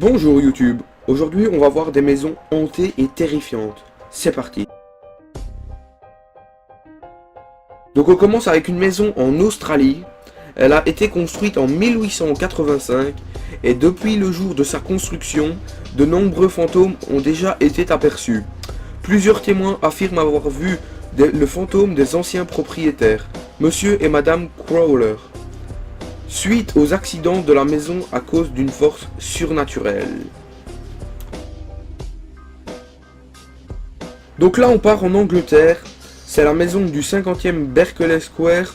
Bonjour YouTube, aujourd'hui on va voir des maisons hantées et terrifiantes. C'est parti. Donc on commence avec une maison en Australie. Elle a été construite en 1885 et depuis le jour de sa construction, de nombreux fantômes ont déjà été aperçus. Plusieurs témoins affirment avoir vu le fantôme des anciens propriétaires, Monsieur et Madame Crowler, suite aux accidents de la maison à cause d'une force surnaturelle. Donc là on part en Angleterre, c'est la maison du 50e Berkeley Square.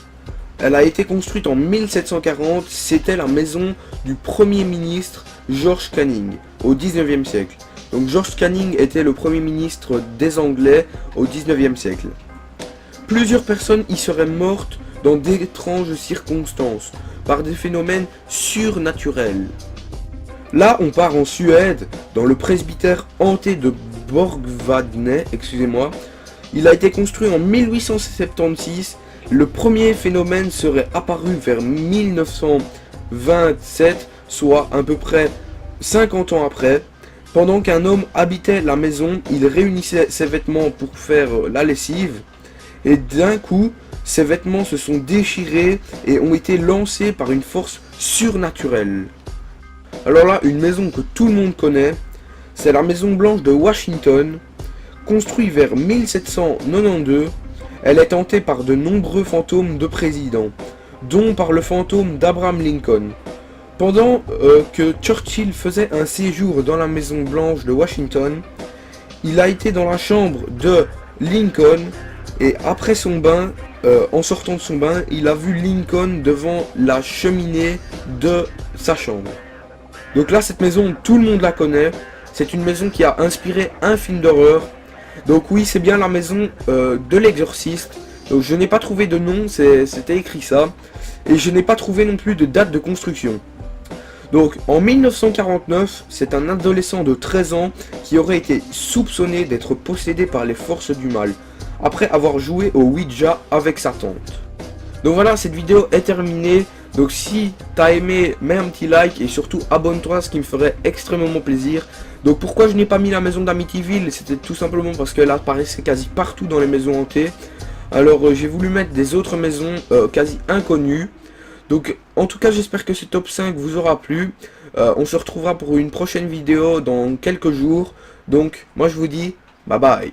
Elle a été construite en 1740, c'était la maison du premier ministre George Canning au 19e siècle. Donc George Canning était le premier ministre des Anglais au 19e siècle. Plusieurs personnes y seraient mortes dans d'étranges circonstances, par des phénomènes surnaturels. Là on part en Suède, dans le presbytère hanté de Borgvagne, excusez-moi. Il a été construit en 1876. Le premier phénomène serait apparu vers 1927, soit à peu près 50 ans après. Pendant qu'un homme habitait la maison, il réunissait ses vêtements pour faire la lessive. Et d'un coup, ses vêtements se sont déchirés et ont été lancés par une force surnaturelle. Alors là, une maison que tout le monde connaît, c'est la Maison Blanche de Washington. Construite vers 1792, elle est hantée par de nombreux fantômes de présidents, dont par le fantôme d'Abraham Lincoln. Pendant que Churchill faisait un séjour dans la Maison Blanche de Washington, il a été dans la chambre de Lincoln et après son bain, en sortant de son bain, il a vu Lincoln devant la cheminée de sa chambre. Donc là, cette maison, tout le monde la connaît. C'est une maison qui a inspiré un film d'horreur. Donc oui, c'est bien la maison de l'exorciste. Donc je n'ai pas trouvé de nom, c'était écrit ça. Et je n'ai pas trouvé non plus de date de construction. Donc en 1949, c'est un adolescent de 13 ans qui aurait été soupçonné d'être possédé par les forces du mal, après avoir joué au Ouija avec sa tante. Donc voilà, cette vidéo est terminée. Donc si t'as aimé, mets un petit like et surtout abonne-toi, ce qui me ferait extrêmement plaisir. Donc pourquoi je n'ai pas mis la maison d'Amityville? C'était tout simplement parce qu'elle apparaissait quasi partout dans les maisons hantées. Alors j'ai voulu mettre des autres maisons quasi inconnues. Donc en tout cas j'espère que ce top 5 vous aura plu. On se retrouvera pour une prochaine vidéo dans quelques jours. Donc moi je vous dis bye bye.